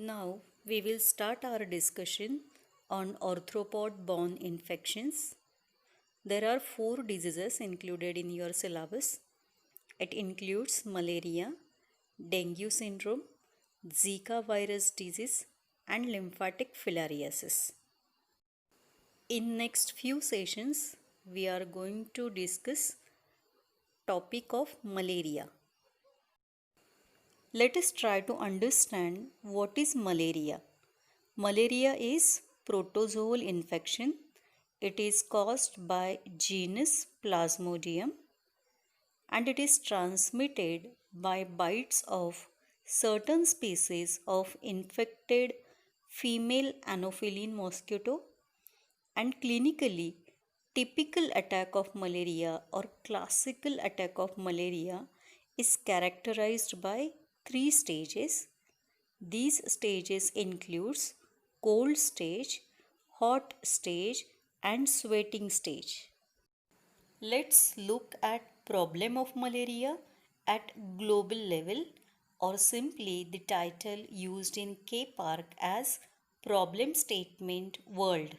Now we will start our discussion on arthropod-borne infections. There are four diseases included in your syllabus. It includes malaria, dengue syndrome, Zika virus disease, and lymphatic filariasis. In next few sessions, we are going to discuss topic of malaria. Let us try to understand what is malaria. Malaria is protozoal infection. It is caused by genus Plasmodium and it is transmitted by bites of certain species of infected female Anopheline mosquito, and clinically typical attack of malaria or classical attack of malaria is characterized by three stages. These stages includes cold stage, hot stage and sweating stage. Let's look at problem of malaria at global level, or simply the title used in K-Park as problem statement world.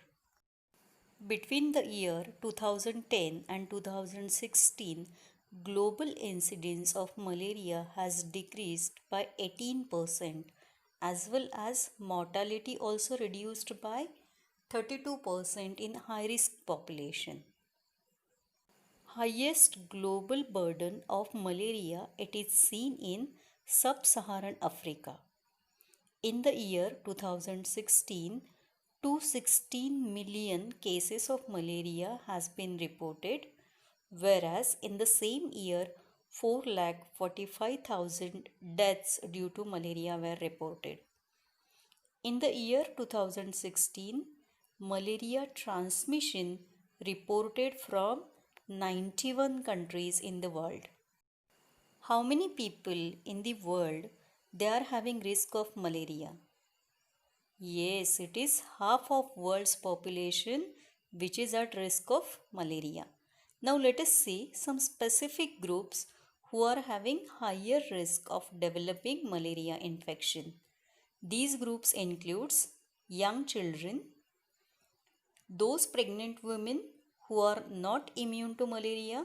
Between the year 2010 and 2016, global incidence of malaria has decreased by 18%, as well as mortality also reduced by 32% in high-risk population. Highest global burden of malaria it is seen in sub-Saharan Africa. In the year 2016, 216 million cases of malaria has been reported, whereas in the same year 4,45,000 deaths due to malaria were reported. In the year 2016, malaria transmission reported from 91 countries in the world. How many people in the world they are having risk of malaria? Yes, it is half of world's population which is at risk of malaria. Now let us see some specific groups who are having higher risk of developing malaria infection. These groups includes young children, those pregnant women who are not immune to malaria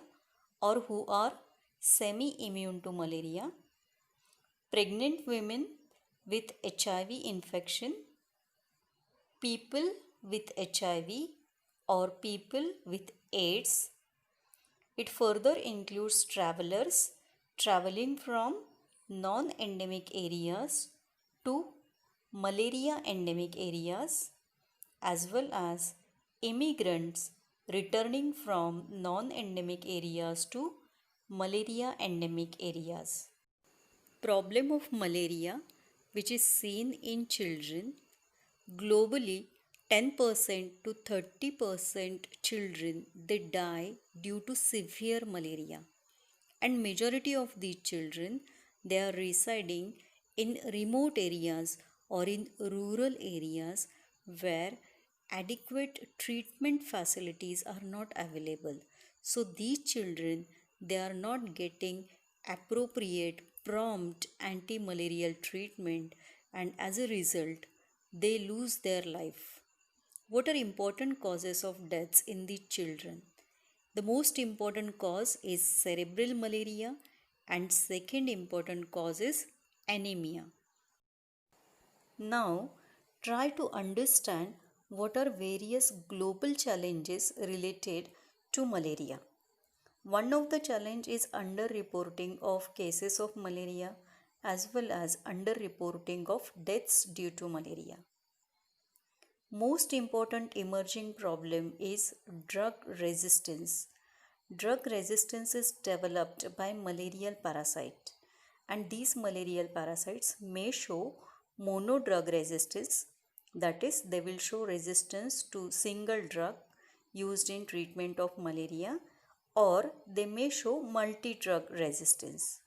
or who are semi-immune to malaria, pregnant women with HIV infection, people with HIV or people with AIDS. It further includes travelers traveling from non-endemic areas to malaria endemic areas, as well as immigrants returning from non-endemic areas to malaria endemic areas. Problem of malaria, which is seen in children. Globally, 10% to 30% children they die due to severe malaria, and majority of these children they are residing in remote areas or in rural areas where adequate treatment facilities are not available. So these children they are not getting appropriate prompt anti-malarial treatment, and as a result they lose their life. What are important causes of deaths in the children? The most important cause is cerebral malaria and second important cause is anemia. Now try to understand what are various global challenges related to malaria. One of the challenge is underreporting of cases of malaria as well as underreporting of deaths due to malaria. Most important emerging problem is drug resistance. Drug resistance is developed by malarial parasite, and these malarial parasites may show monodrug resistance, that is they will show resistance to single drug used in treatment of malaria, or they may show multi-drug resistance.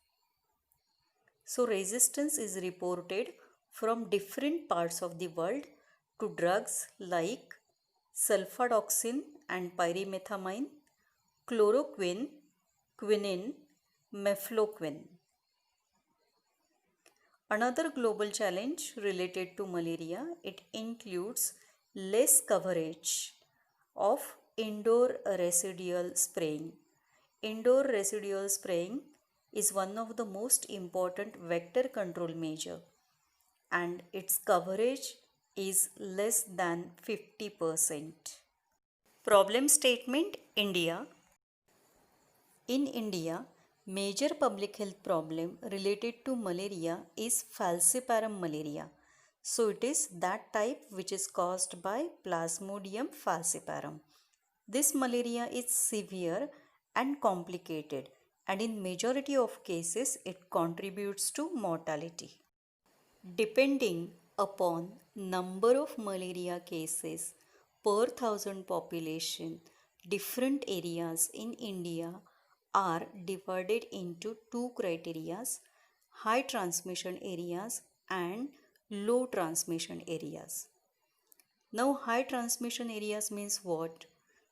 So resistance is reported from different parts of the world to drugs like sulfadoxine and pyrimethamine, chloroquine, quinine, mefloquine. Another global challenge related to malaria, it includes less coverage of indoor residual spraying. Indoor residual spraying is one of the most important vector control measure and its coverage is less than 50%. Problem statement India. In India, major public health problem related to malaria is falciparum malaria. So it is that type which is caused by Plasmodium falciparum. This malaria is severe and complicated and in majority of cases it contributes to mortality. Depending upon number of malaria cases per thousand population, different areas in India are divided into two criterias: high transmission areas and low transmission areas. Now, high transmission areas means what?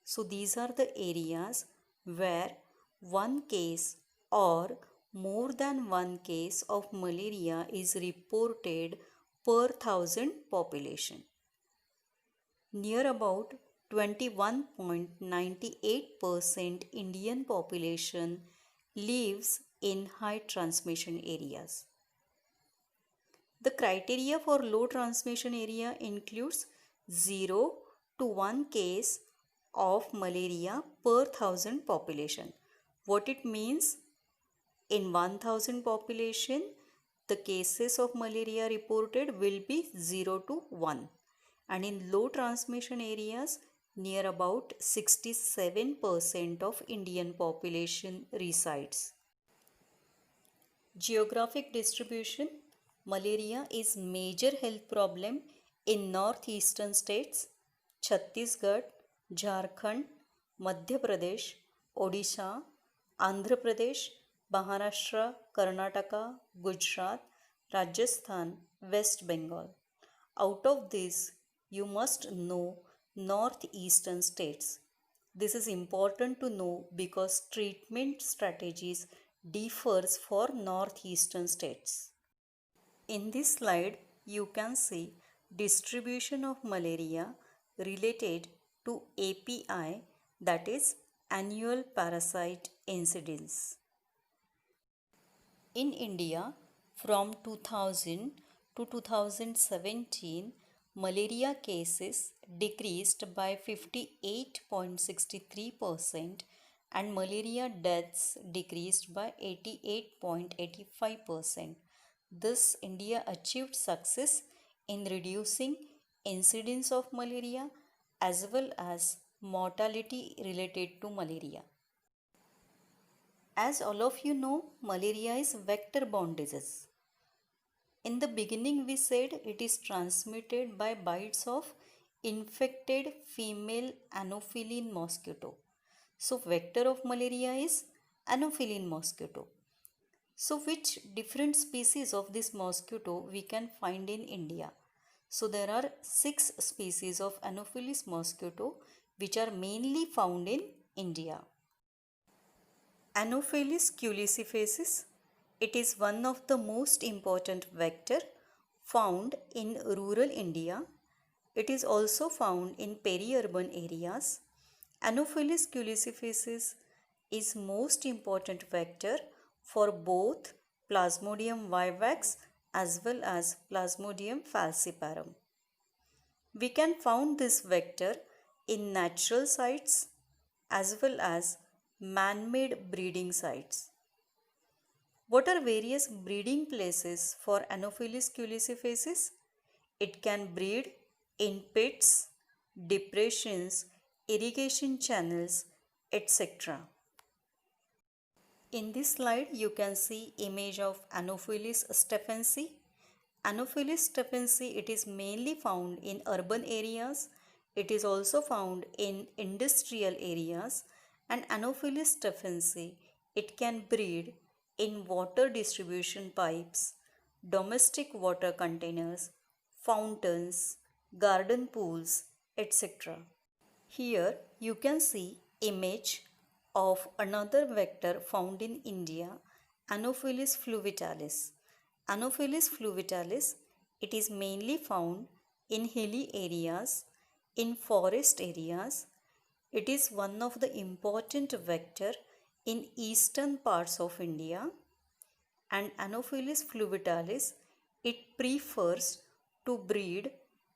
So, these are the areas where one case or more than one case of malaria is reported per thousand population. Near about 21.98% Indian population lives in high transmission areas. The criteria for low transmission area includes 0 to 1 case of malaria per thousand population. What it means? In 1000 population, the cases of malaria reported will be 0 to 1. And in low transmission areas, near about 67% of Indian population resides. Geographic distribution. Malaria is major health problem in northeastern states Chhattisgarh, Jharkhand, Madhya Pradesh, Odisha, Andhra Pradesh, Maharashtra, Karnataka, Gujarat, Rajasthan, West Bengal. Out of this, you must know northeastern states. This is important to know because treatment strategies differs for northeastern states. In this slide, you can see distribution of malaria related to API, that is annual parasite incidence. In India, from 2000 to 2017, malaria cases decreased by 58.63% and malaria deaths decreased by 88.85%. Thus, India achieved success in reducing incidence of malaria as well as mortality related to malaria. As all of you know, malaria is vector-borne disease. In the beginning, we said it is transmitted by bites of infected female Anopheles mosquito. So, vector of malaria is Anopheles mosquito. So, which different species of this mosquito we can find in India? So, there are 6 species of Anopheles mosquito which are mainly found in India. Anopheles culissifacis. It is one of the most important vector found in rural India. It is also found in peri-urban areas. Anopheles culissifacis is most important vector for both Plasmodium vivax as well as Plasmodium falciparum. We can find this vector in natural sites as well as man-made breeding sites. What are various breeding places for Anopheles culissifacis? It can breed in pits, depressions, irrigation channels, etc. In this slide, you can see image of Anopheles stephensi. Anopheles stephensi, it is mainly found in urban areas. It is also found in industrial areas. And Anopheles stephensi, it can breed in water distribution pipes, domestic water containers, fountains, garden pools, etc. Here you can see image of another vector found in India, Anopheles fluviatilis. Anopheles fluviatilis, it is mainly found in hilly areas, in forest areas. It is one of the important vector in eastern parts of India, and Anopheles fluviatilis, it prefers to breed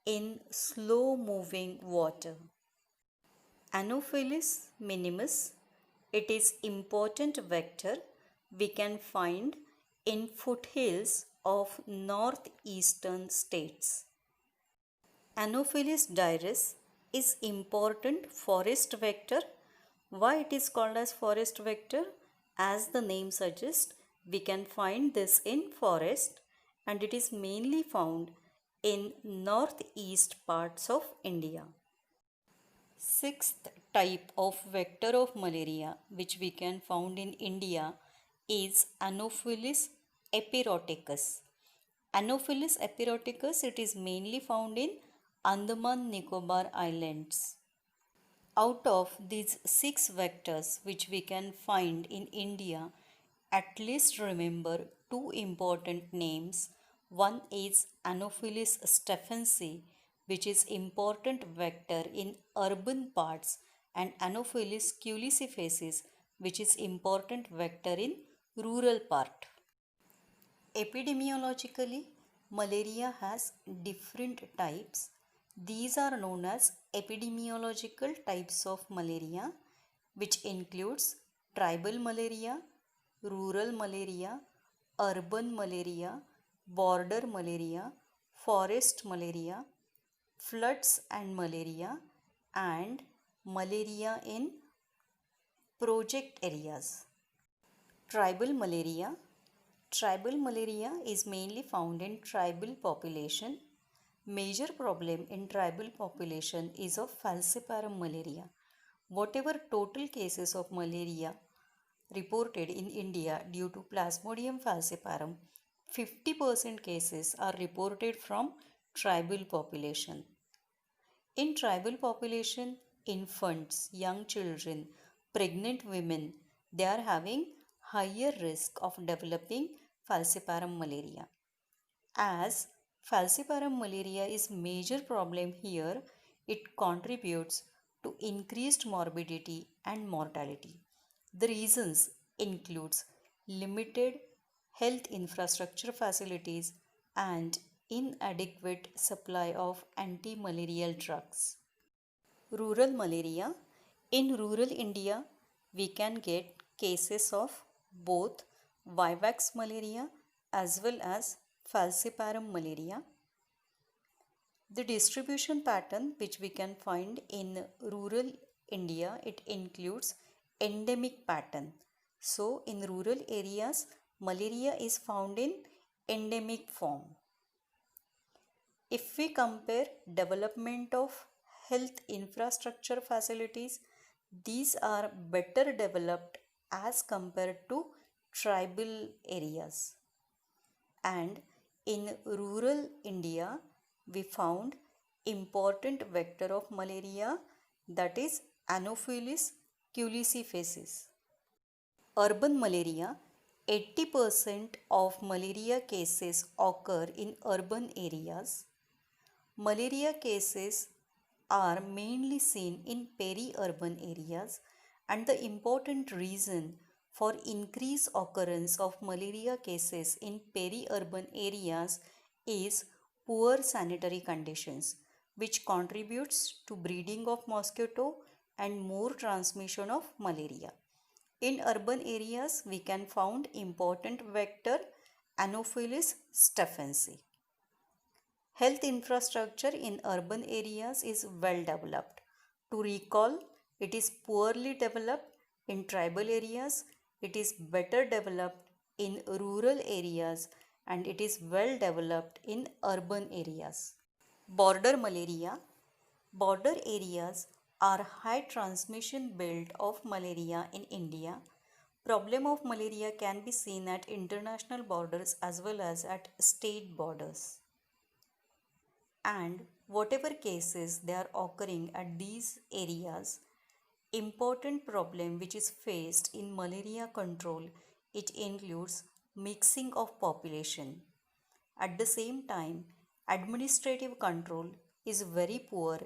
in slow moving water. Anopheles minimus, it is important vector we can find in foothills of northeastern states. Anopheles dirus is important forest vector. Why it is called as forest vector? As the name suggests, we can find this in forest and it is mainly found in northeast parts of India. Sixth type of vector of malaria which we can found in India is Anopheles epiroticus. Anopheles epiroticus, it is mainly found in Andaman Nicobar Islands. Out of these 6 vectors which we can find in India, at least remember 2 important names. One is Anopheles stephensi, which is important vector in urban parts, and Anopheles culissifacis, which is important vector in rural part. Epidemiologically, malaria has different types. These are known as epidemiological types of malaria, which includes tribal malaria, rural malaria, urban malaria, border malaria, forest malaria, floods and malaria in project areas. Tribal malaria. Tribal malaria is mainly found in tribal population. Major problem in tribal population is of falciparum malaria. Whatever total cases of malaria reported in India due to Plasmodium falciparum, 50% cases are reported from tribal population. In tribal population, infants, young children, pregnant women, they are having higher risk of developing falciparum malaria. As falciparum malaria is major problem here, it contributes to increased morbidity and mortality. The reasons includes limited health infrastructure facilities and inadequate supply of anti-malarial drugs. Rural malaria. In rural India, we can get cases of both vivax malaria as well as falciparum malaria. The distribution pattern which we can find in rural India, it includes endemic pattern. So in rural areas, malaria is found in endemic form. If we compare development of health infrastructure facilities, these are better developed as compared to tribal areas. And in rural India, we found important vector of malaria, that is Anopheles culissifacis. Urban malaria. 80% of malaria cases occur in urban areas. Malaria cases are mainly seen in peri-urban areas, and the important reason for increased occurrence of malaria cases in peri-urban areas is poor sanitary conditions, which contributes to breeding of mosquito and more transmission of malaria. In urban areas, we can found important vector Anopheles stephensi. Health infrastructure in urban areas is well developed. To recall, it is poorly developed in tribal areas, it is better developed in rural areas, and it is well developed in urban areas. Border malaria. Border areas are high transmission belt of malaria in India. Problem of malaria can be seen at international borders as well as at state borders. And whatever cases they are occurring at these areas, important problem which is faced in malaria control, it includes mixing of population. At the same time, administrative control is very poor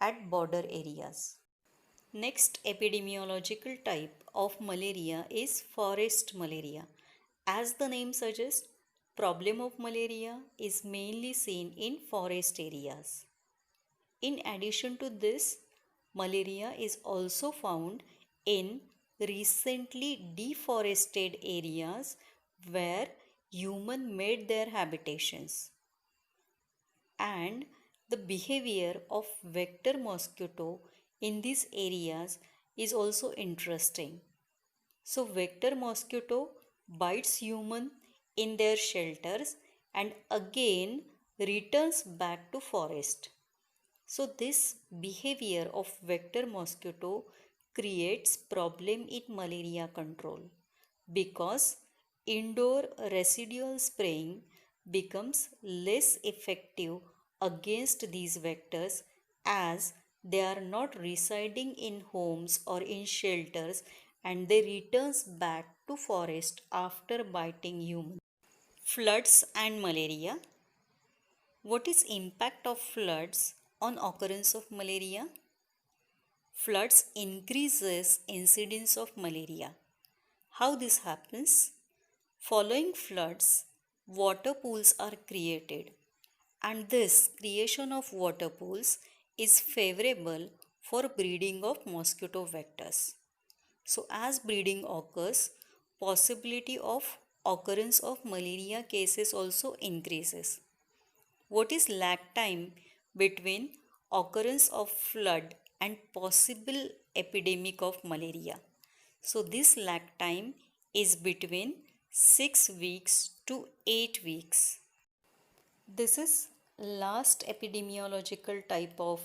at border areas. Next epidemiological type of malaria is forest malaria. As the name suggests, problem of malaria is mainly seen in forest areas. In addition to this, malaria is also found in recently deforested areas where human made their habitations. And the behavior of vector mosquito in these areas is also interesting. So vector mosquito bites human in their shelters and again returns back to forest. So this behavior of vector mosquito creates problem in malaria control because indoor residual spraying becomes less effective against these vectors as they are not residing in homes or in shelters and they returns back to forest after biting humans. Floods and malaria. What is impact of floods on occurrence of malaria? Floods increases incidence of malaria. How this happens? Following floods, water pools are created and this creation of water pools is favorable for breeding of mosquito vectors. So as breeding occurs, possibility of occurrence of malaria cases also increases. What is lag time between occurrence of flood and possible epidemic of malaria? So this lag time is between 6 weeks to 8 weeks. This is last epidemiological type of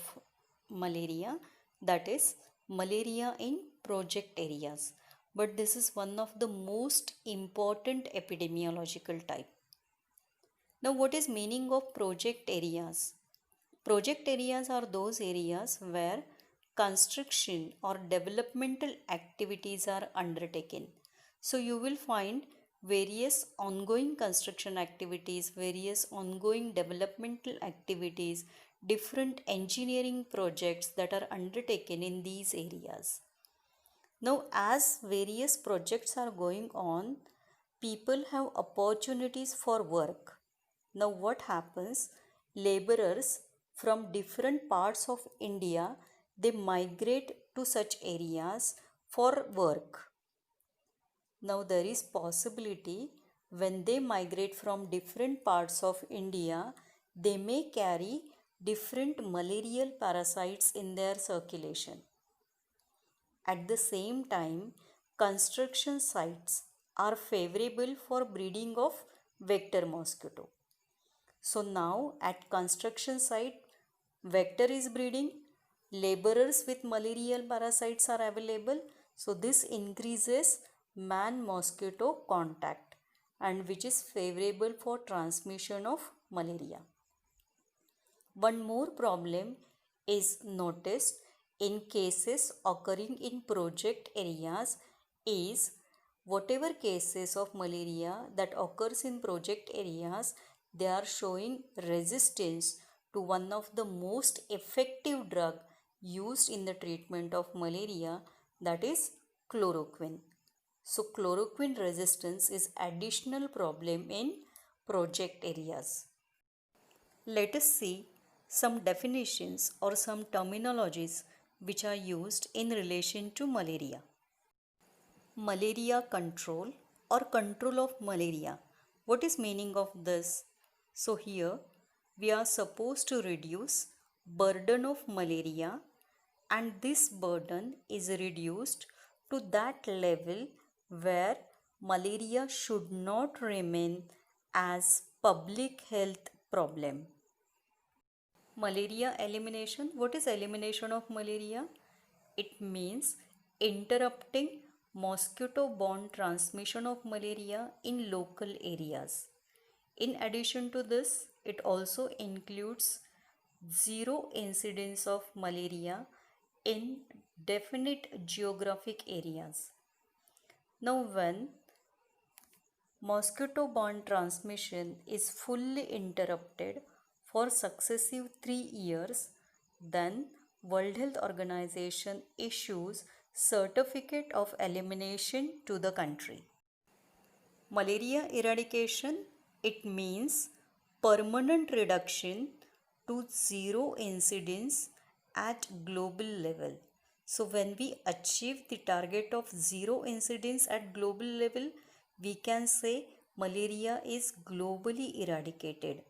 malaria, that is malaria in project areas. But this is one of the most important epidemiological type. Now what is meaning of project areas? Project areas are those areas where construction or developmental activities are undertaken. So you will find various ongoing construction activities, various ongoing developmental activities, different engineering projects that are undertaken in these areas. Now, as various projects are going on, people have opportunities for work. Now, what happens? Laborers from different parts of India, they migrate to such areas for work. Now, there is possibility when they migrate from different parts of India, they may carry different malarial parasites in their circulation. At the same time, construction sites are favorable for breeding of vector mosquito. So now at construction site, vector is breeding, laborers with malarial parasites are available. So this increases man-mosquito contact and which is favorable for transmission of malaria. One more problem is noticed in cases occurring in project areas is whatever cases of malaria that occurs in project areas, they are showing resistance to one of the most effective drug used in the treatment of malaria, that is chloroquine. So chloroquine resistance is additional problem in project areas. Let us see some definitions or some terminologies which are used in relation to malaria. Malaria control or control of malaria. What is meaning of this? So here we are supposed to reduce burden of malaria and this burden is reduced to that level where malaria should not remain as public health problem. Malaria elimination. What is elimination of malaria? It means interrupting mosquito-borne transmission of malaria in local areas. In addition to this, it also includes zero incidence of malaria in definite geographic areas. Now, when Mosquito-borne transmission is fully interrupted for successive 3 years, then World Health Organization issues certificate of elimination to the country. Malaria eradication, it means permanent reduction to zero incidence at global level. So when we achieve the target of zero incidence at global level, we can say malaria is globally eradicated.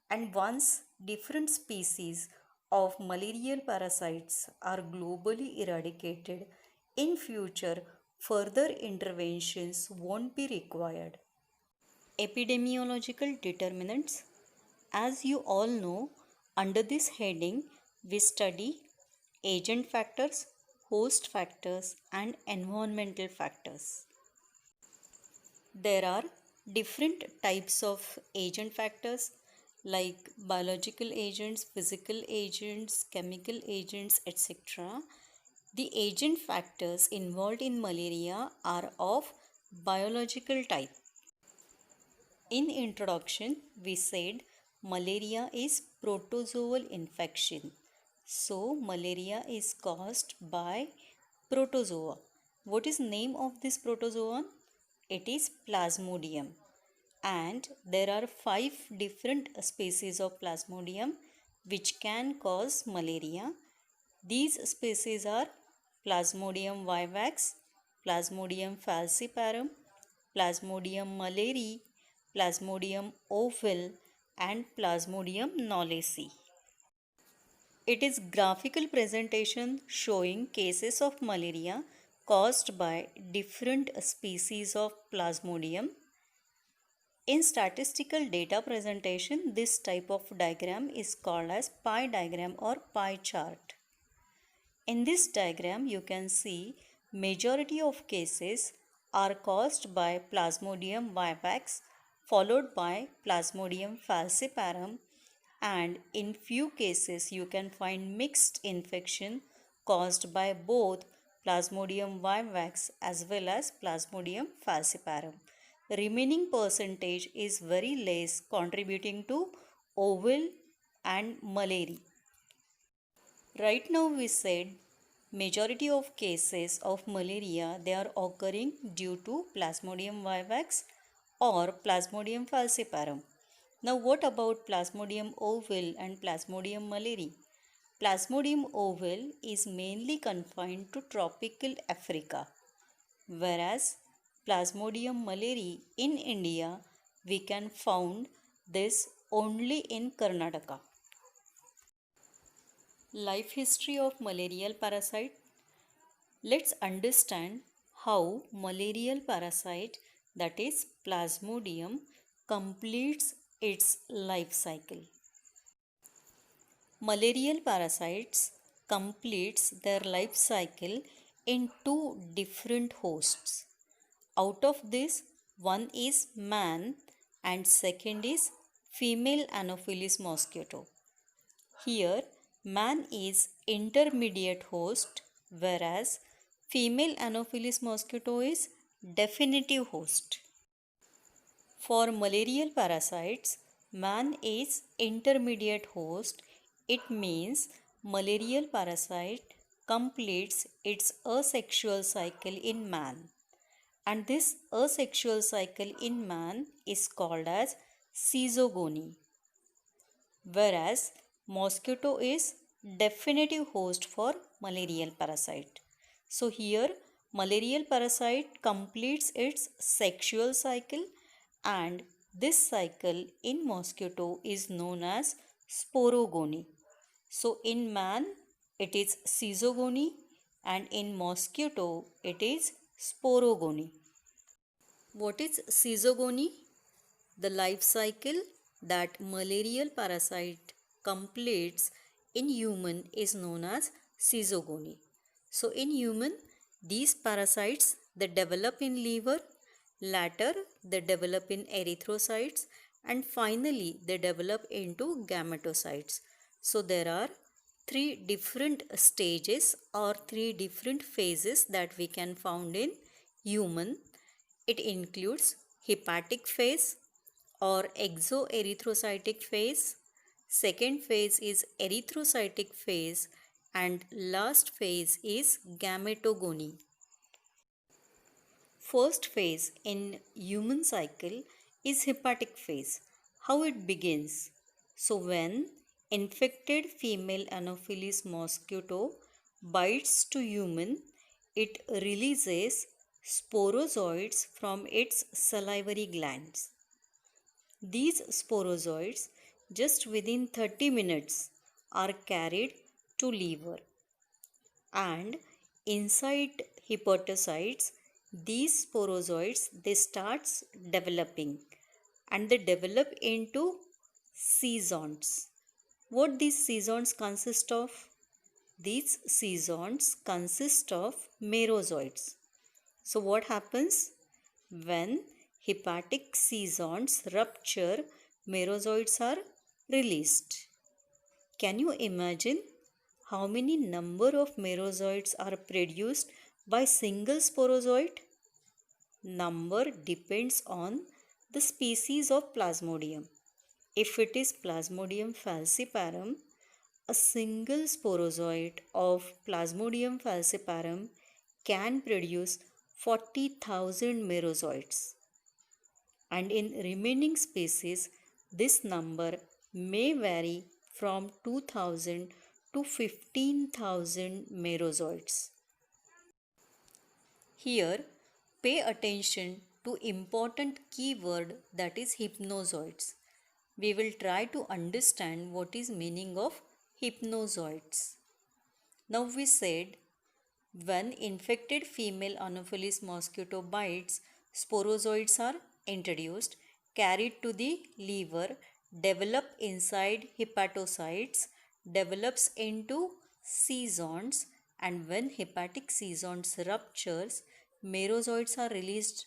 And once different species of malarial parasites are globally eradicated, in future further interventions won't be required. Epidemiological determinants. As you all know, under this heading, we study agent factors, host factors, and environmental factors. There are different types of agent factors like biological agents, physical agents, chemical agents, etc. The agent factors involved in malaria are of biological type. In introduction, we said malaria is protozoal infection. So, malaria is caused by protozoa. What is name of this protozoan? It is Plasmodium. And there are 5 different species of Plasmodium which can cause malaria. These species are Plasmodium vivax, Plasmodium falciparum, Plasmodium malariae, Plasmodium ovale, and Plasmodium knowlesi. It is graphical presentation showing cases of malaria caused by different species of Plasmodium. In statistical data presentation, this type of diagram is called as pie diagram or pie chart. In this diagram, you can see majority of cases are caused by Plasmodium vivax followed by Plasmodium falciparum, and in few cases you can find mixed infection caused by both Plasmodium vivax as well as Plasmodium falciparum. Remaining percentage is very less, contributing to ovale and malaria. Right now we said majority of cases of malaria, they are occurring due to Plasmodium vivax or Plasmodium falciparum. Now what about Plasmodium ovale and Plasmodium malariae? Plasmodium ovale is mainly confined to tropical Africa, whereas Plasmodium malariae in India we can found this only in Karnataka. Life history of malarial parasite. Let's understand how malarial parasite, that is Plasmodium, completes its life cycle. Malarial parasites completes their life cycle in 2 different hosts. Out of this, one is man and second is female Anopheles mosquito. Here, man is intermediate host, whereas female Anopheles mosquito is definitive host. For malarial parasites, man is intermediate host. It means malarial parasite completes its asexual cycle in man. And this asexual cycle in man is called as caesogony. Whereas mosquito is definitive host for malarial parasite. So here malarial parasite completes its sexual cycle, and this cycle in mosquito is known as sporogony. So in man it is caesogony and in mosquito it is sporogony. What is caesogony? The life cycle that malarial parasite completes in human is known as caesogony. So in human, these parasites, they develop in liver, later they develop in erythrocytes, and finally they develop into gametocytes. So there are 3 different stages or 3 different phases that we can found in human. It includes hepatic phase or exoerythrocytic phase. Second phase is erythrocytic phase and last phase is gametogony. First phase in human cycle is hepatic phase. How it begins? So when infected female Anopheles mosquito bites to human, it releases sporozoites from its salivary glands. These sporozoites just within 30 minutes are carried to liver, and inside hepatocytes these sporozoites they starts developing and they develop into seasons. What these seasons consist of? These seasons consist of merozoites. So what happens when hepatic seasons rupture? Merozoites are released. Can you imagine how many number of merozoites are produced by single sporozoite? Number depends on the species of Plasmodium. If it is Plasmodium falciparum, a single sporozoite of Plasmodium falciparum can produce 40,000 merozoites. And in remaining species, this number may vary from 2000 to 15,000 merozoites. Here, pay attention to important keyword, that is hypnozoites. We will try to understand what is meaning of hypnozoites. Now we said when infected female Anopheles mosquito bites, sporozoites are introduced, carried to the liver, develop inside hepatocytes, develops into seasons, and when hepatic seasons ruptures, merozoites are released.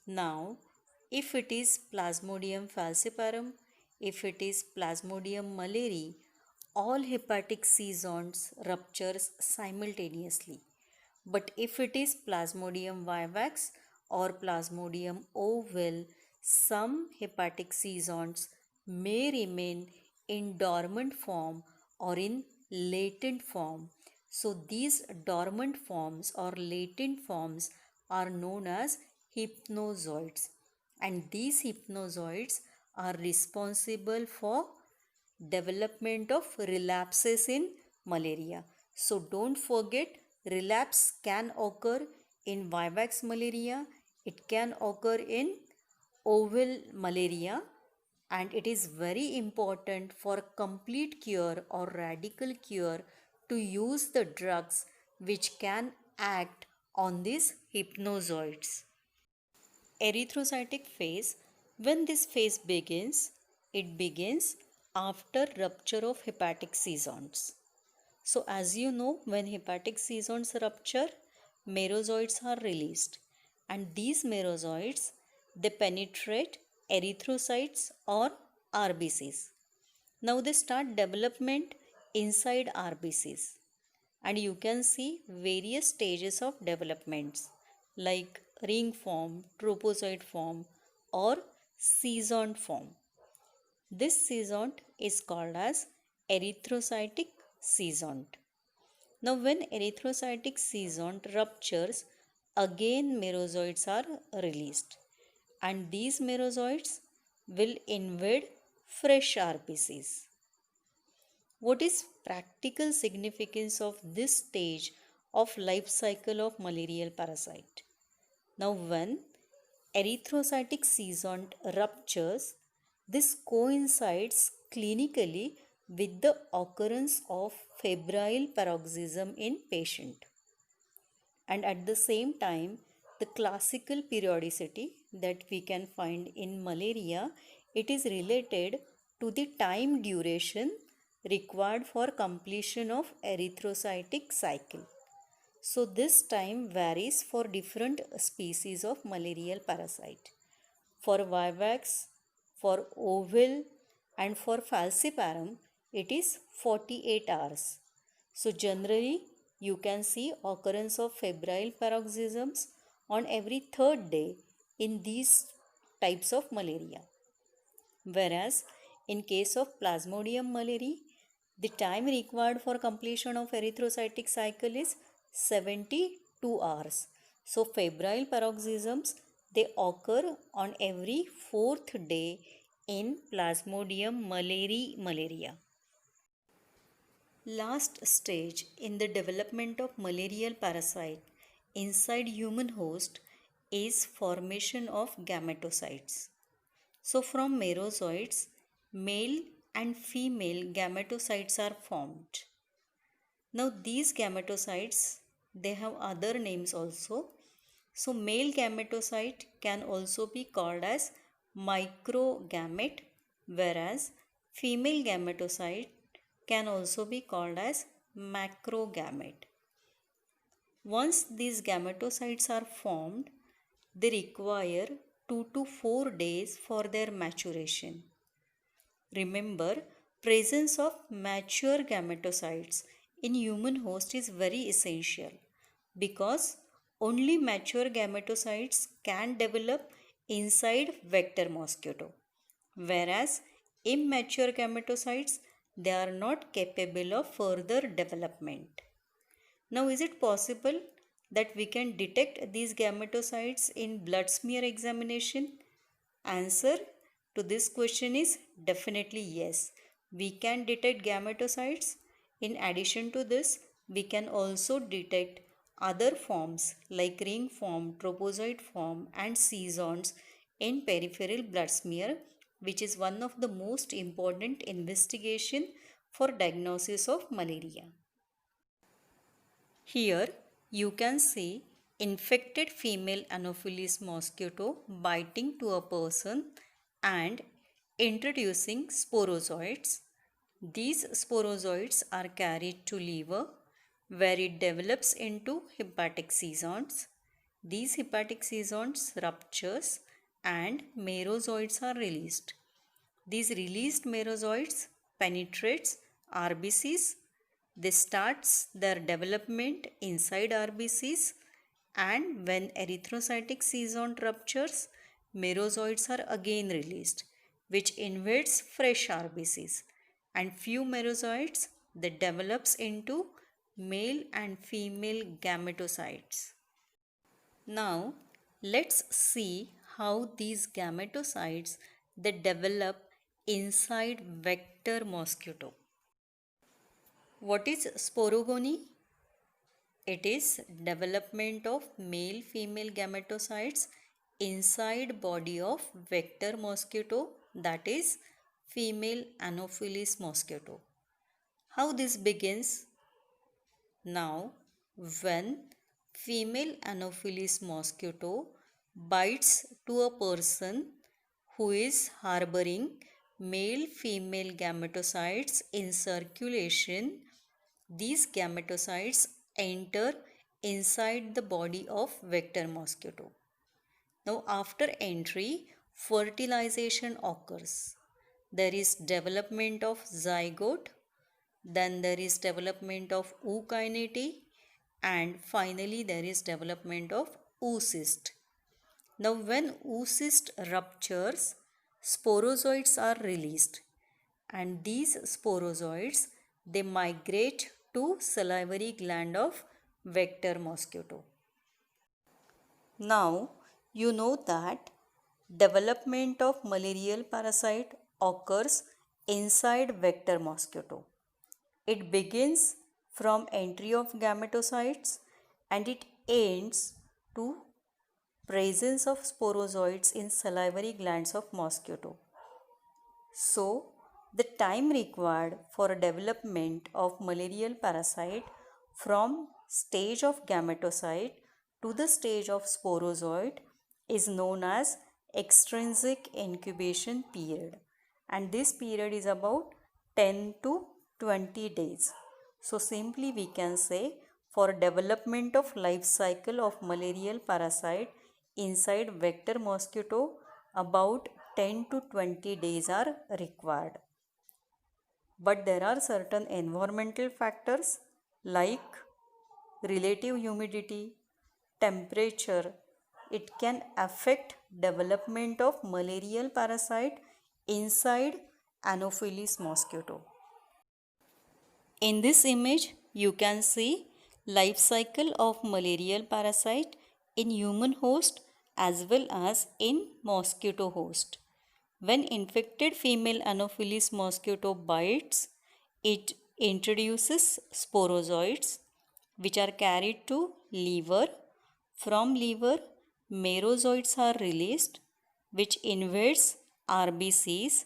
Now, if it is Plasmodium falciparum, if it is Plasmodium malariae, all hepatic seasons ruptures simultaneously. But if it is Plasmodium vivax or Plasmodium ovale, some hepatic seasons may remain in dormant form or in latent form. So these dormant forms or latent forms are known as hypnozoites, and these hypnozoites are responsible for development of relapses in malaria. So don't forget, relapse can occur in vivax malaria, it can occur in oval malaria, and it is very important for complete cure or radical cure to use the drugs which can act on these hypnozoites. Erythrocytic phase, when this phase begins, it begins after rupture of hepatic seasons. So as you know, when hepatic seasons rupture, merozoites are released, and these merozoites they penetrate erythrocytes or RBCs. Now they start development inside RBCs, and you can see various stages of developments like ring form, tropozoite form, or seasoned form. This seasoned is called as erythrocytic seasoned. Now when erythrocytic seasoned ruptures, again merozoites are released, and these merozoites will invade fresh RBCs. What is practical significance of this stage of life cycle of malarial parasite? Now when erythrocytic season ruptures, this coincides clinically with the occurrence of febrile paroxysm in patient, and at the same time the classical periodicity that we can find in malaria, it is related to the time duration required for completion of erythrocytic cycle. So this time varies for different species of malarial parasite. For vivax, for ovale, and for falciparum, it is 48 hours. So generally, you can see occurrence of febrile paroxysms on every third day in these types of malaria. Whereas in case of Plasmodium malaria, the time required for completion of erythrocytic cycle is 72 hours. So febrile paroxysms, they occur on every fourth day in Plasmodium malaria. Last stage in the development of malarial parasite inside human host is formation of gametocytes. So from merozoites, male and female gametocytes are formed. Now these gametocytes, they have other names also. So male gametocyte can also be called as microgamete, whereas female gametocyte can also be called as macrogamete. Once these gametocytes are formed, they require 2 to 4 days for their maturation. Remember, presence of mature gametocytes in human host is very essential because only mature gametocytes can develop inside vector mosquito, whereas immature gametocytes, they are not capable of further development. Now, is it possible that we can detect these gametocytes in blood smear examination? Answer to this question is definitely yes. We can detect gametocytes. In addition to this, we can also detect other forms like ring form, tropozoid form and seasons in peripheral blood smear, which is one of the most important investigation for diagnosis of malaria. Here you can see infected female Anopheles mosquito biting to a person and introducing sporozoites. These sporozoites are carried to liver where it develops into hepatic seasons. These hepatic seasons ruptures and merozoites are released. These released merozoites penetrates RBCs. They starts their development inside RBCs, and when erythrocytic season ruptures, merozoites are again released, which invades fresh RBCs, and few merozoites that develops into male and female gametocytes. Now, let's see how these gametocytes they develop inside vector mosquito. What is sporogony? It is development of male-female gametocytes inside body of vector mosquito, that is female Anopheles mosquito. How this begins? Now, when female Anopheles mosquito bites to a person who is harboring male-female gametocytes in circulation, these gametocytes enter inside the body of vector mosquito. Now, after entry, fertilization occurs. There is development of zygote, then there is development of ookinete, and finally there is development of oocyst. Now, when oocyst ruptures, sporozoites are released, and these sporozoites they migrate to salivary gland of vector mosquito. Now, you know that development of malarial parasite occurs inside vector mosquito. It begins from entry of gametocytes and it ends to presence of sporozoites in salivary glands of mosquito. So, the time required for development of malarial parasite from stage of gametocyte to the stage of sporozoid is known as extrinsic incubation period, and this period is about 10 to 20 days. So simply we can say for development of life cycle of malarial parasite inside vector mosquito about 10 to 20 days are required. But there are certain environmental factors like relative humidity, temperature. It can affect development of malarial parasite inside Anopheles mosquito. In this image, you can see life cycle of malarial parasite in human host as well as in mosquito host. When infected female Anopheles mosquito bites, it introduces sporozoites which are carried to liver. From liver, merozoites are released which invades RBCs.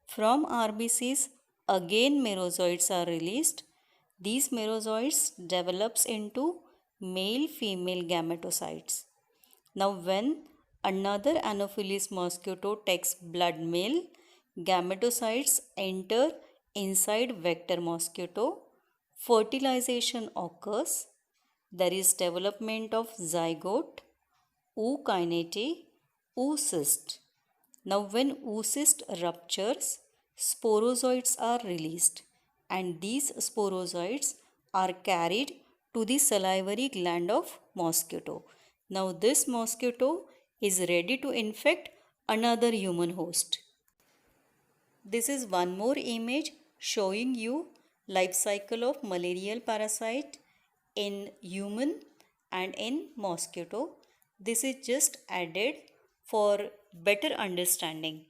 From RBCs, again merozoites are released. These merozoites develops into male-female gametocytes. Now when another Anopheles mosquito takes blood meal, gametocytes enter inside vector mosquito, fertilization occurs, there is development of zygote, ookinete, oocyst. Now when oocyst ruptures, sporozoites are released and these sporozoites are carried to the salivary gland of mosquito. Now this mosquito is ready to infect another human host. This is one more image showing you life cycle of malarial parasite in human and in mosquito. This is just added for better understanding.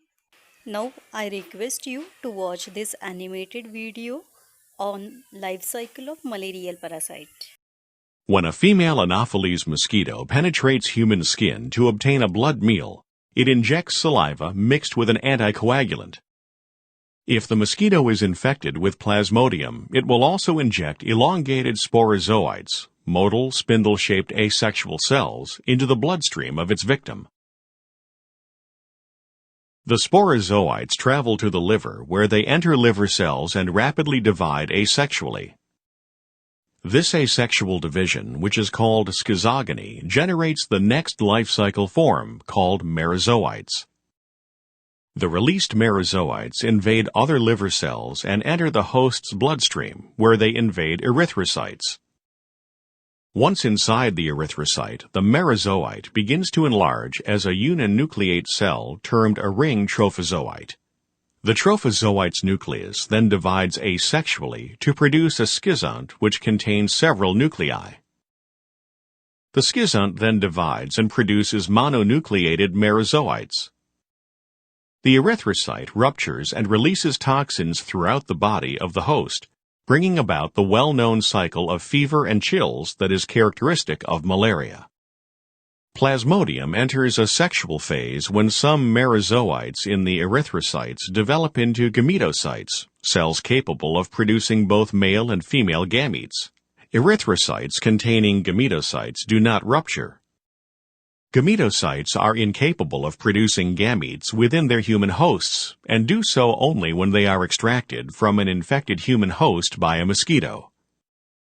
Now I request you to watch this animated video on life cycle of malarial parasite. When a female Anopheles mosquito penetrates human skin to obtain a blood meal, it injects saliva mixed with an anticoagulant. If the mosquito is infected with Plasmodium, it will also inject elongated sporozoites, motile spindle-shaped asexual cells, into the bloodstream of its victim. The sporozoites travel to the liver where they enter liver cells and rapidly divide asexually. This asexual division, which is called schizogony, generates the next life cycle form called merozoites. The released merozoites invade other liver cells and enter the host's bloodstream, where they invade erythrocytes. Once inside the erythrocyte, the merozoite begins to enlarge as a uninucleate cell termed a ring trophozoite. The trophozoite's nucleus then divides asexually to produce a schizont which contains several nuclei. The schizont then divides and produces mononucleated merozoites. The erythrocyte ruptures and releases toxins throughout the body of the host, bringing about the well-known cycle of fever and chills that is characteristic of malaria. Plasmodium enters a sexual phase when some merozoites in the erythrocytes develop into gametocytes, cells capable of producing both male and female gametes. Erythrocytes containing gametocytes do not rupture. Gametocytes are incapable of producing gametes within their human hosts and do so only when they are extracted from an infected human host by a mosquito.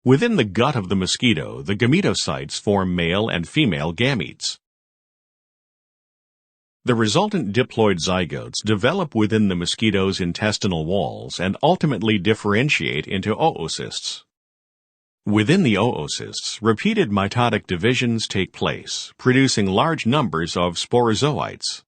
Within the gut of the mosquito, the gametocytes form male and female gametes. The resultant diploid zygotes develop within the mosquito's intestinal walls and ultimately differentiate into oocysts. Within the oocysts, repeated mitotic divisions take place, producing large numbers of sporozoites.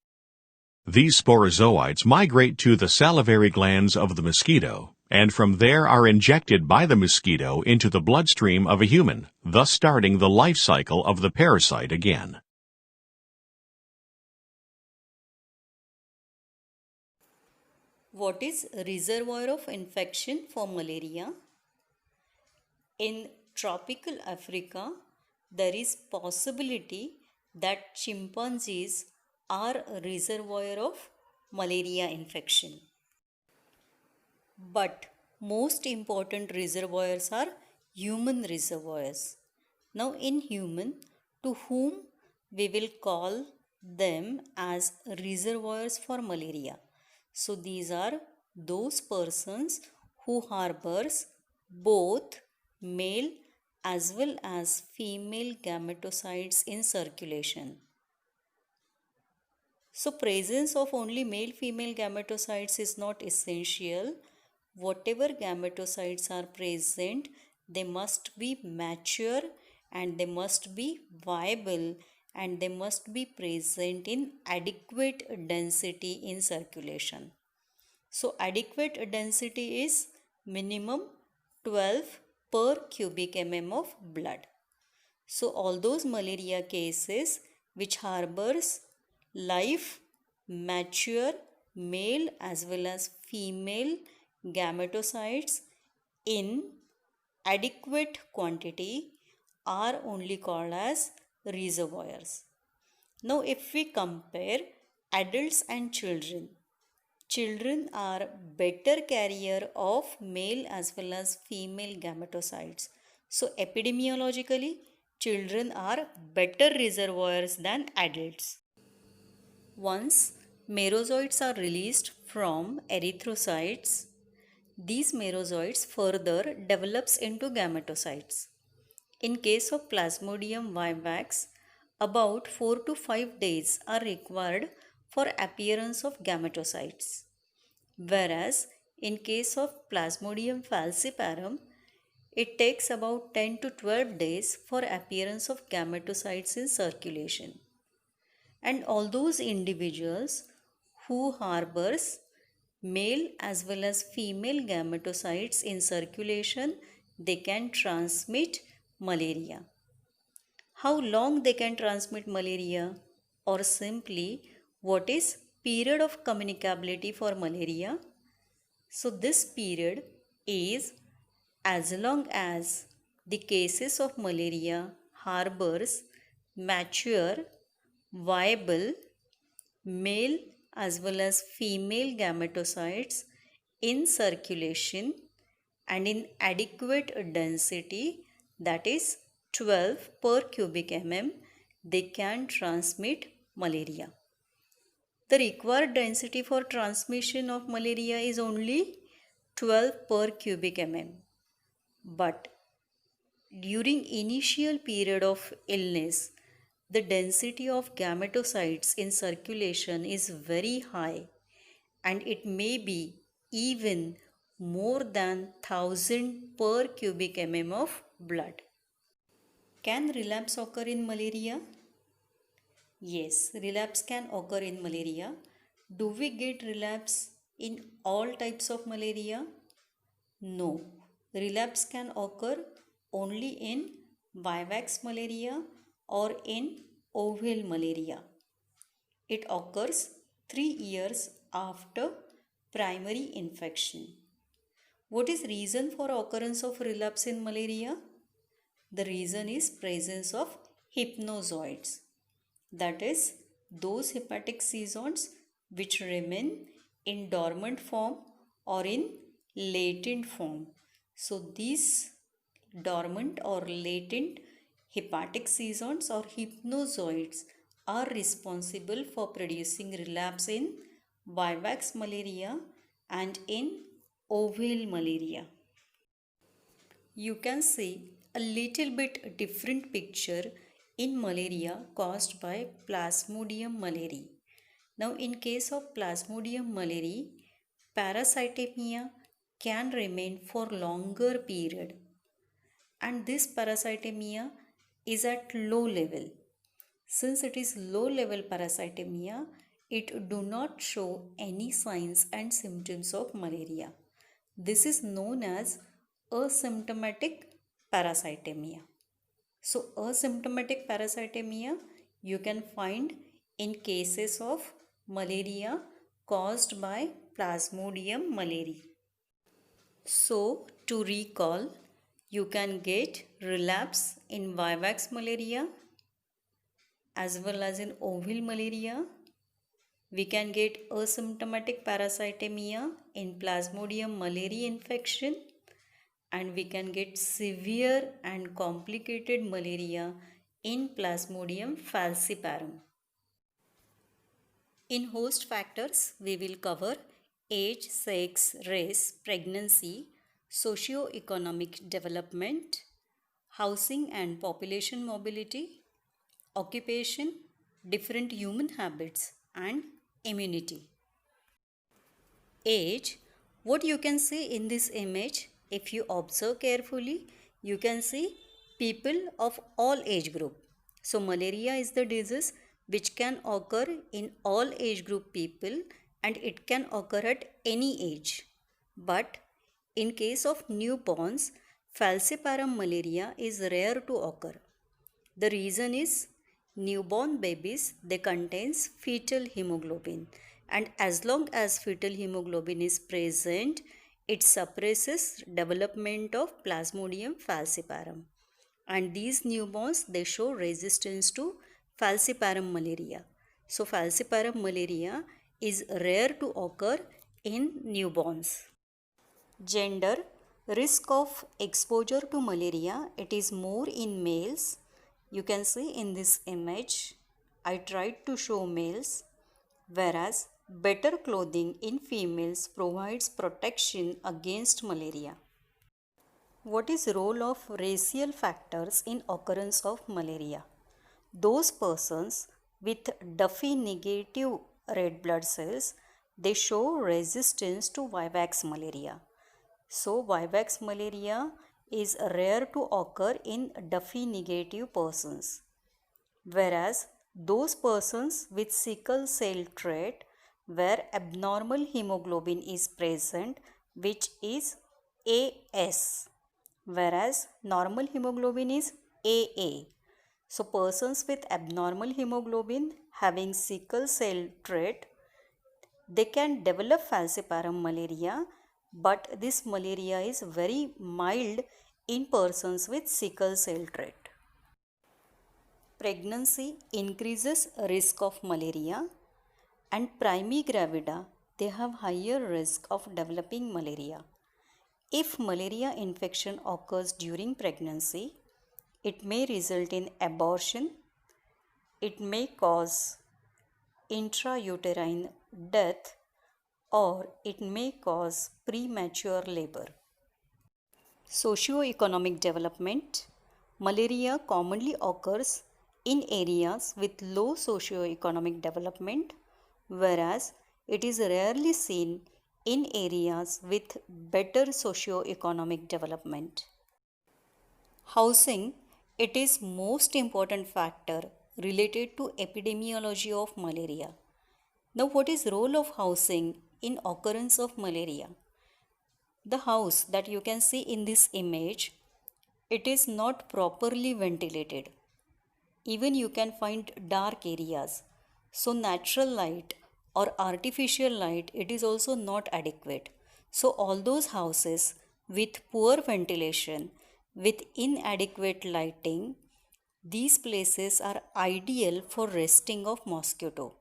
These sporozoites migrate to the salivary glands of the mosquito, and from there are injected by the mosquito into the bloodstream of a human, thus starting the life cycle of the parasite again. What is reservoir of infection for malaria? In tropical Africa, there is possibility that chimpanzees are a reservoir of malaria infection. But most important reservoirs are human reservoirs. Now in human, to whom we will call them as reservoirs for malaria. So these are those persons who harbors both male as well as female gametocytes in circulation. So presence of only male-female gametocytes is not essential. Whatever gametocytes are present, they must be mature and they must be viable and they must be present in adequate density in circulation. So adequate density is minimum 12 per cubic mm of blood. So all those malaria cases which harbors live, mature, male as well as female gametocytes in adequate quantity are only called as reservoirs. Now if we compare adults and children, children are better carrier of male as well as female gametocytes. So epidemiologically, children are better reservoirs than adults. Once merozoites are released from erythrocytes, these merozoites further develops into gametocytes. In case of Plasmodium vivax, about 4 to 5 days are required for appearance of gametocytes. Whereas in case of Plasmodium falciparum, it takes about 10 to 12 days for appearance of gametocytes in circulation. And all those individuals who harbors male as well as female gametocytes in circulation, they can transmit malaria. How long they can transmit malaria, or simply what is period of communicability for malaria? So this period is as long as the cases of malaria harbors mature, viable male as well as female gametocytes in circulation and in adequate density, that is 12 per cubic mm, they can transmit malaria. The required density for transmission of malaria is only 12 per cubic mm. But during initial period of illness, the density of gametocytes in circulation is very high, and it may be even more than 1000 per cubic mm of blood. Can relapse occur in malaria? Yes, relapse can occur in malaria. Do we get relapse in all types of malaria? No. Relapse can occur only in vivax malaria or in oval malaria. It occurs 3 years after primary infection. What is reason for occurrence of relapse in malaria? The reason is presence of hypnozoites. That is, those hepatic seasons which remain in dormant form or in latent form. So these dormant or latent hepatic seasons or hypnozoites are responsible for producing relapse in vivax malaria and in oval malaria. You can see a little bit different picture in malaria caused by Plasmodium malaria. Now in case of Plasmodium malaria, parasitemia can remain for longer period, and this parasitemia is at low level. Since it is low level parasitemia, it do not show any signs and symptoms of malaria. This is known as asymptomatic parasitemia. So asymptomatic parasitemia you can find in cases of malaria caused by Plasmodium malaria. So to recall, you can get relapse in vivax malaria as well as in oval malaria. We can get asymptomatic parasitemia in Plasmodium malaria infection, and we can get severe and complicated malaria in Plasmodium falciparum. In host factors, we will cover age, sex, race, pregnancy, socio-economic development, housing and population mobility, occupation, different human habits, and immunity. Age, what you can see in this image, if you observe carefully, you can see people of all age group. So malaria is the disease which can occur in all age group people and it can occur at any age. But in case of newborns, falciparum malaria is rare to occur. The reason is newborn babies, they contains fetal hemoglobin, and as long as fetal hemoglobin is present, it suppresses development of Plasmodium falciparum, and these newborns, they show resistance to falciparum malaria. So falciparum malaria is rare to occur in newborns. Gender, risk of exposure to malaria, it is more in males. You can see in this image, I tried to show males, whereas better clothing in females provides protection against malaria. What is role of racial factors in occurrence of malaria? Those persons with Duffy negative red blood cells, they show resistance to Vivax malaria. So Vivax malaria is rare to occur in Duffy negative persons, whereas those persons with sickle cell trait where abnormal hemoglobin is present, which is AS, whereas normal hemoglobin is AA. So persons with abnormal hemoglobin having sickle cell trait, they can develop falciparum malaria, but this malaria is very mild in persons with sickle cell trait. Pregnancy increases risk of malaria, and primigravida, they have higher risk of developing malaria. If malaria infection occurs during pregnancy, it may result in abortion, it may cause intrauterine death, or it may cause premature labor. Socioeconomic development. Malaria commonly occurs in areas with low socioeconomic development, whereas it is rarely seen in areas with better socioeconomic development. Housing, it is most important factor related to epidemiology of malaria. Now, what is role of housing in occurrence of malaria? The house that you can see in this image, it is not properly ventilated. Even you can find dark areas. So natural light or artificial light, it is also not adequate. So all those houses with poor ventilation, with inadequate lighting, these places are ideal for resting of mosquito.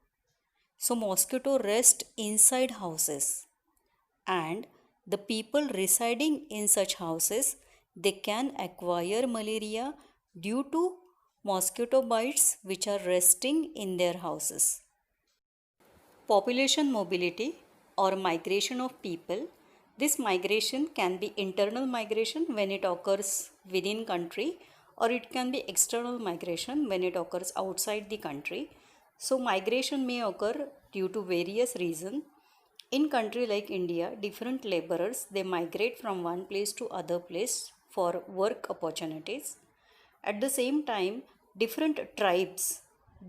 So mosquito rest inside houses, and the people residing in such houses, they can acquire malaria due to mosquito bites which are resting in their houses. Population mobility or migration of people. This migration can be internal migration when it occurs within country, or it can be external migration when it occurs outside the country. So migration may occur due to various reasons. In country like India, different laborers, they migrate from one place to other place for work opportunities. At the same time, different tribes,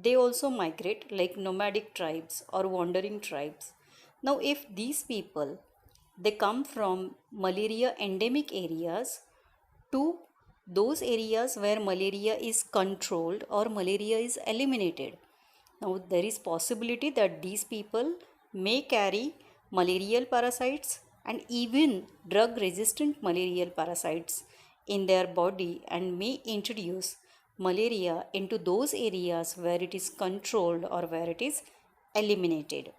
they also migrate, like nomadic tribes or wandering tribes. Now if these people, they come from malaria endemic areas to those areas where malaria is controlled or malaria is eliminated, now there is possibility that these people may carry malarial parasites and even drug resistant malarial parasites in their body and may introduce malaria into those areas where it is controlled or where it is eliminated.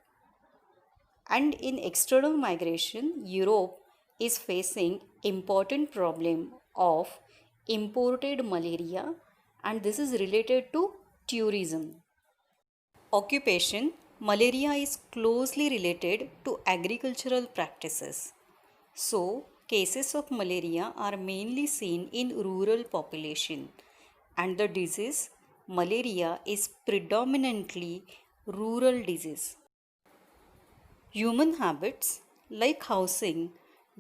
And in external migration, Europe is facing important problem of imported malaria, and this is related to tourism. Occupation. Malaria is closely related to agricultural practices. So, cases of malaria are mainly seen in rural population, and the disease malaria is predominantly rural disease. Human habits like housing,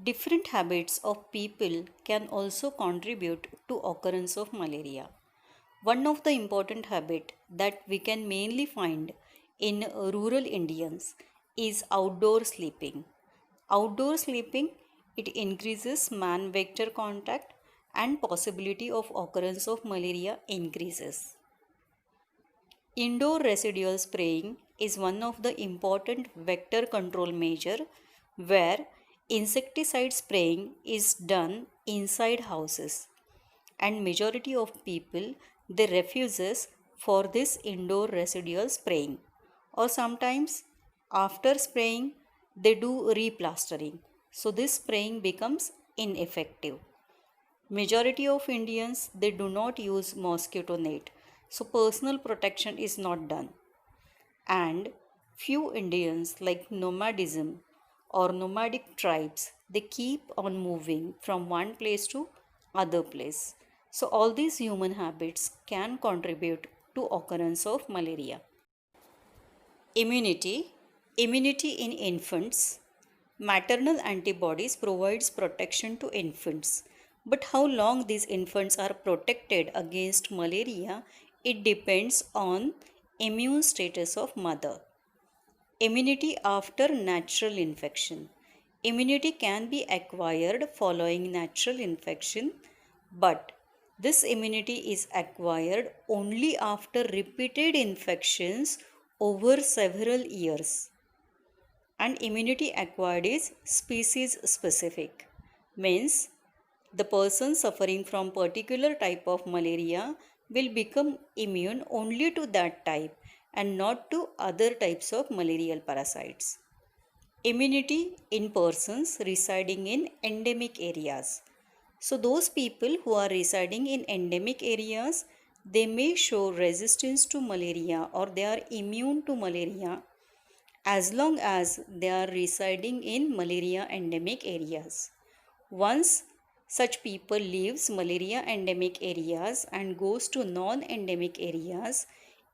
different habits of people can also contribute to occurrence of malaria. One of the important habit that we can mainly find in rural Indians is outdoor sleeping. Outdoor sleeping, it increases man vector contact and possibility of occurrence of malaria increases. Indoor residual spraying is one of the important vector control measure where insecticide spraying is done inside houses, and majority of people they refuses for this indoor residual spraying, or sometimes after spraying they do replastering, so this spraying becomes ineffective. Majority of Indians they do not use mosquito net, so personal protection is not done. And few Indians like nomadism or nomadic tribes they keep on moving from one place to other place. So all these human habits can contribute to occurrence of malaria. Immunity. Immunity in infants. Maternal antibodies provides protection to infants. But how long these infants are protected against malaria, it depends on immune status of mother. Immunity after natural infection. Immunity can be acquired following natural infection, but this immunity is acquired only after repeated infections over several years. And immunity acquired is species specific, means the person suffering from particular type of malaria will become immune only to that type and not to other types of malarial parasites. Immunity in persons residing in endemic areas. So those people who are residing in endemic areas, they may show resistance to malaria or they are immune to malaria as long as they are residing in malaria endemic areas. Once such people leaves malaria endemic areas and goes to non-endemic areas,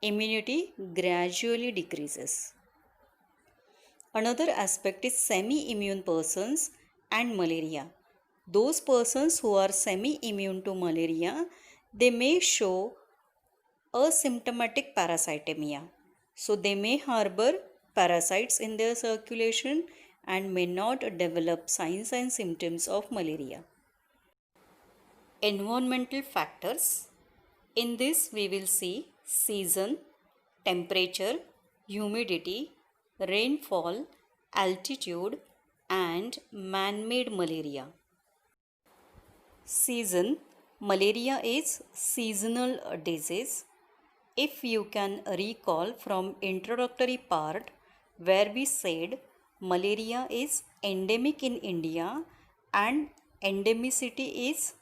immunity gradually decreases. Another aspect is semi-immune persons and malaria. Those persons who are semi-immune to malaria, they may show asymptomatic parasitemia. So they may harbor parasites in their circulation and may not develop signs and symptoms of malaria. Environmental factors. In this we will see season, temperature, humidity, rainfall, altitude and man-made malaria. Season. Malaria is seasonal disease. If you can recall from introductory part where we said malaria is endemic in India and endemicity is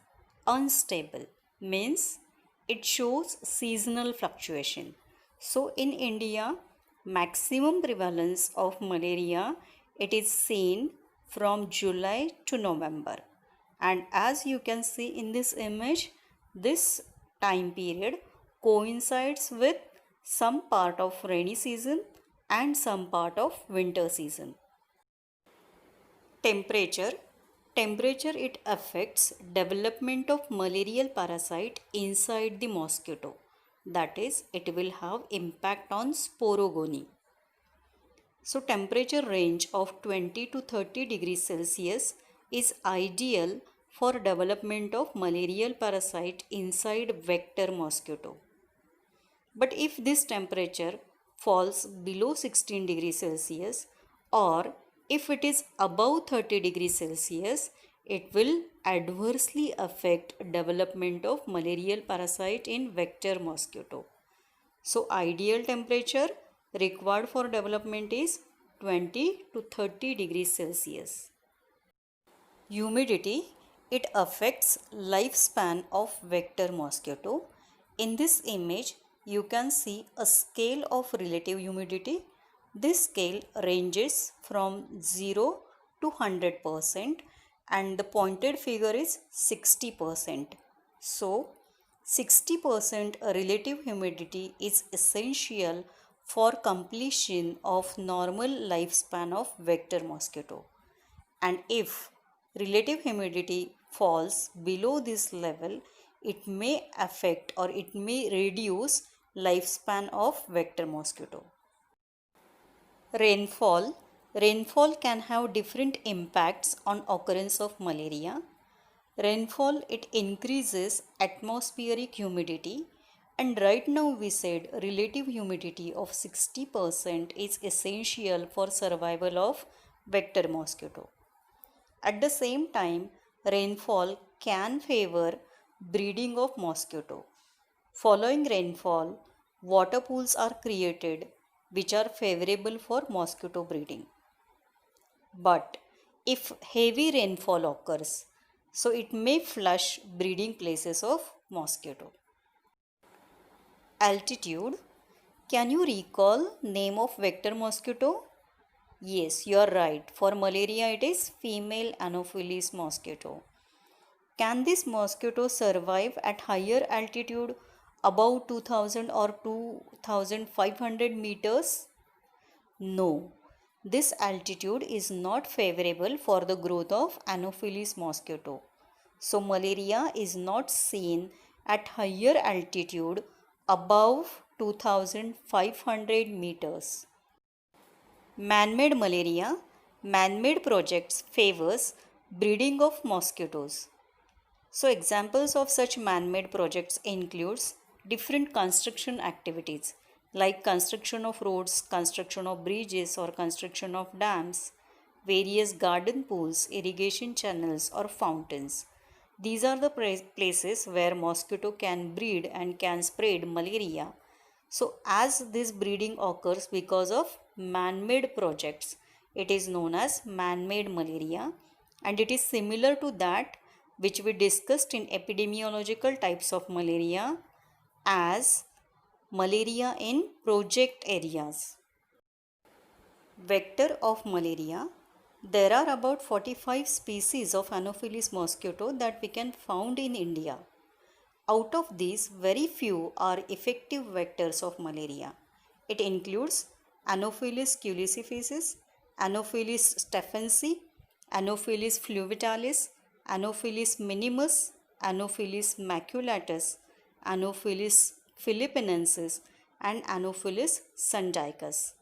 unstable, means it shows seasonal fluctuation. So in India, maximum prevalence of malaria it is seen from July to November, and as you can see in this image, this time period coincides with some part of rainy season and some part of winter season. Temperature. Temperature it affects development of malarial parasite inside the mosquito. That is, it will have impact on sporogony. So temperature range of 20 to 30 degrees Celsius is ideal for development of malarial parasite inside vector mosquito. But if this temperature falls below 16 degrees Celsius or if it is above 30 degrees Celsius, it will adversely affect development of malarial parasite in vector mosquito. So ideal temperature required for development is 20 to 30 degrees Celsius. Humidity, it affects lifespan of vector mosquito. In this image, you can see a scale of relative humidity. This scale ranges from 0 to 100% and the pointed figure is 60%. So, 60% relative humidity is essential for completion of normal lifespan of vector mosquito. And if relative humidity falls below this level, it may affect or it may reduce lifespan of vector mosquito. Rainfall. Rainfall can have different impacts on occurrence of malaria. Rainfall, it increases atmospheric humidity, and right now we said relative humidity of 60% is essential for survival of vector mosquito. At the same time, rainfall can favor breeding of mosquito. Following rainfall, water pools are created which are favorable for mosquito breeding. But if heavy rainfall occurs, so it may flush breeding places of mosquito. Altitude. Can you recall name of vector mosquito? Yes, you are right. For malaria it is female Anopheles mosquito. Can this mosquito survive at higher altitude above 2000 or 2500 meters? No, this altitude is not favorable for the growth of Anopheles mosquito. So, malaria is not seen at higher altitude above 2500 meters. Man-made malaria. Man-made projects favors breeding of mosquitoes. So examples of such man-made projects includes different construction activities like construction of roads, construction of bridges or construction of dams, various garden pools, irrigation channels or fountains. These are the places where mosquito can breed and can spread malaria. So as this breeding occurs because of man-made projects, it is known as man-made malaria, and it is similar to that which we discussed in epidemiological types of malaria as malaria in project areas. Vector of malaria. There are about 45 species of Anopheles mosquito that we can found in India. Out of these, very few are effective vectors of malaria. It includes Anopheles culissifacis, Anopheles stephensi, Anopheles fluvialis, Anopheles minimus, Anopheles maculatus, Anopheles philippinensis, and Anopheles sundicus.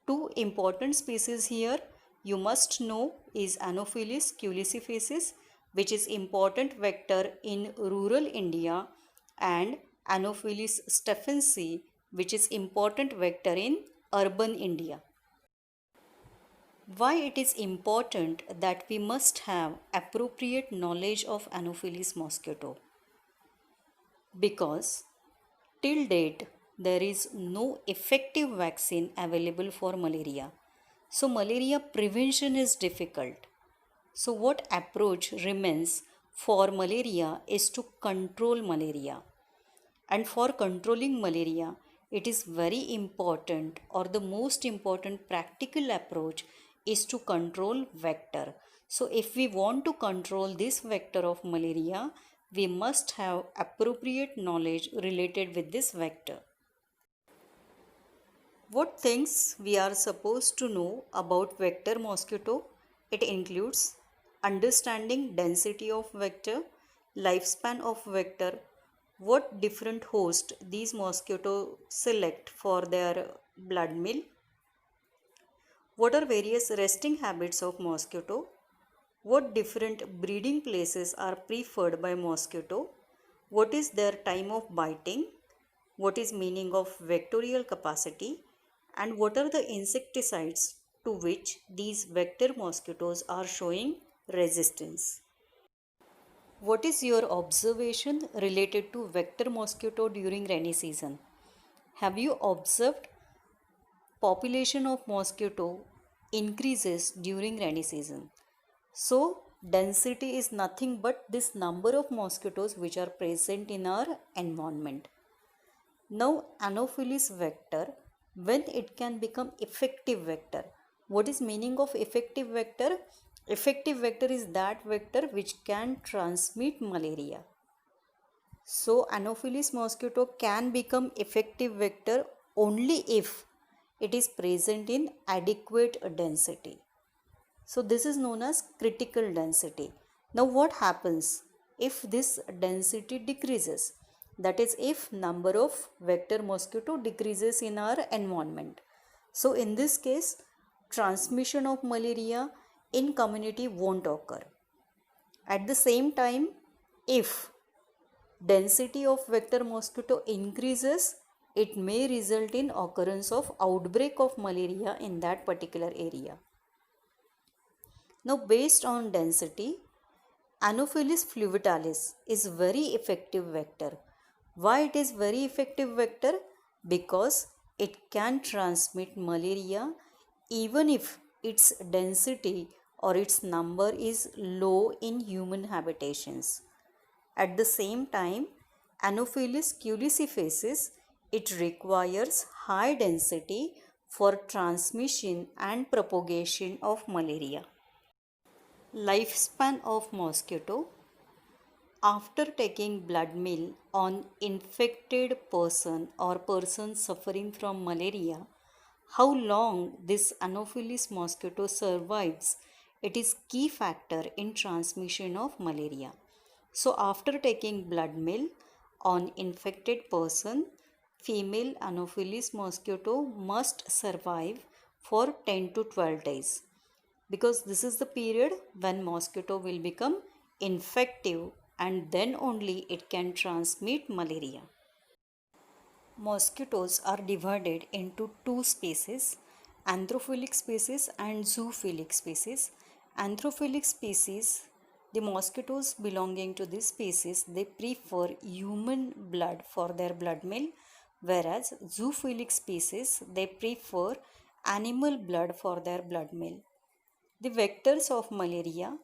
Two important species here you must know is Anopheles culissifacis, which is important vector in rural India, and Anopheles stephensi, which is important vector in urban India. Why it is important that we must have appropriate knowledge of Anopheles mosquito? Because till date there is no effective vaccine available for malaria. So malaria prevention is difficult. So what approach remains for malaria is to control malaria. And for controlling malaria, it is very important, or the most important practical approach is to control vector. So if we want to control this vector of malaria, we must have appropriate knowledge related with this vector. What things we are supposed to know about vector mosquito? It includes understanding density of vector, lifespan of vector, what different host these mosquito select for their blood meal, what are various resting habits of mosquito, what different breeding places are preferred by mosquito, what is their time of biting, what is meaning of vectorial capacity, and what are the insecticides to which these vector mosquitoes are showing resistance. What is your observation related to vector mosquito during rainy season? Have you observed population of mosquito increases during rainy season? So density is nothing but this number of mosquitoes which are present in our environment. Now Anopheles vector, when it can become effective vector. What is meaning of effective vector? Effective vector is that vector which can transmit malaria. So Anopheles mosquito can become effective vector only if it is present in adequate density. So this is known as critical density. Now what happens if this density decreases. That is, if number of vector mosquito decreases in our environment. So in this case, transmission of malaria in community won't occur. At the same time, if density of vector mosquito increases, it may result in occurrence of outbreak of malaria in that particular area. Now, based on density, Anopheles fluviatilis is very effective vector. Why it is very effective vector? Because it can transmit malaria even if its density or its number is low in human habitations. At the same time, Anopheles culissifacis, it requires high density for transmission and propagation of malaria. Lifespan of mosquito. After taking blood meal on infected person or person suffering from malaria, how long this Anopheles mosquito survives, it is key factor in transmission of malaria. So after taking blood meal on infected person, female Anopheles mosquito must survive for 10 to 12 days, because this is the period when mosquito will become infective and then only it can transmit malaria. Mosquitoes are divided into two species, anthrophilic species and zoophilic species. Anthrophilic species, the mosquitoes belonging to this species, they prefer human blood for their blood meal, whereas zoophilic species, they prefer animal blood for their blood meal. The vectors of malaria,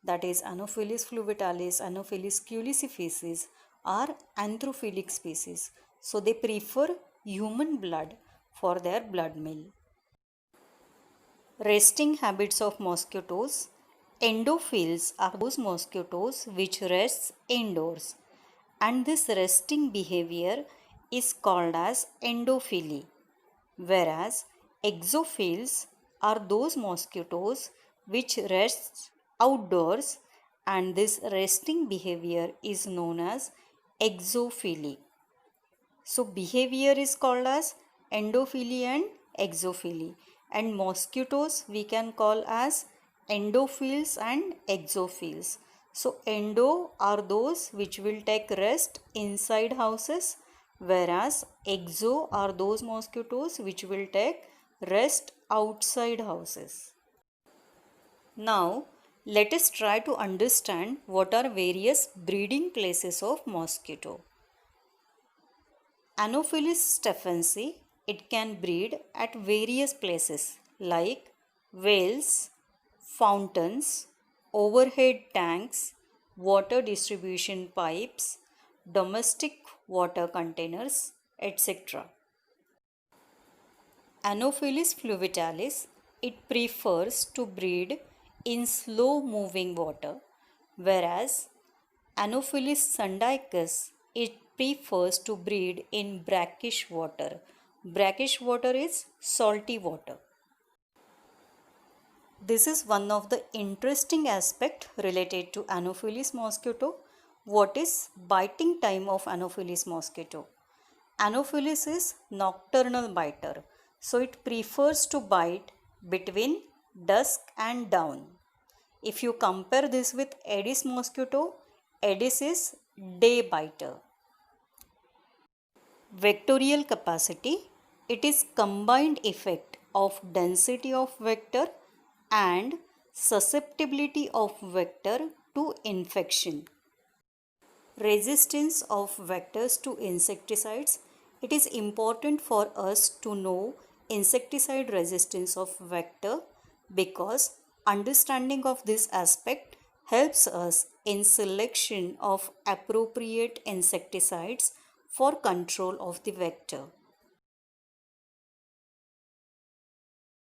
that is Anopheles fluviatilis, Anopheles culissifacis, are anthrophilic species. So they prefer human blood for their blood meal. Resting habits of mosquitoes. Endophiles are those mosquitoes which rests indoors, and this resting behavior is called as endophily, whereas exophiles are those mosquitoes which rests outdoors, and this resting behavior is known as exophily. So behavior is called as endophily and exophily, and mosquitoes we can call as endophiles and exophiles. So endo are those which will take rest inside houses, whereas exo are those mosquitoes which will take rest outside houses. Now let us try to understand what are various breeding places of mosquito. Anopheles stephensi, it can breed at various places like wells, fountains, overhead tanks, water distribution pipes, domestic water containers, etc. Anopheles fluviatilis, it prefers to breed in slow moving water, whereas Anopheles sundicus, it prefers to breed in brackish water. Brackish water is salty water. This is one of the interesting aspect related to Anopheles mosquito. What is biting time of Anopheles mosquito? Anopheles is nocturnal biter, so it prefers to bite between dusk and dawn. If you compare this with Aedes mosquito, Aedes is day biter. Vectorial capacity, it is combined effect of density of vector and susceptibility of vector to infection. Resistance of vectors to insecticides, it is important for us to know insecticide resistance of vector, because understanding of this aspect helps us in selection of appropriate insecticides for control of the vector.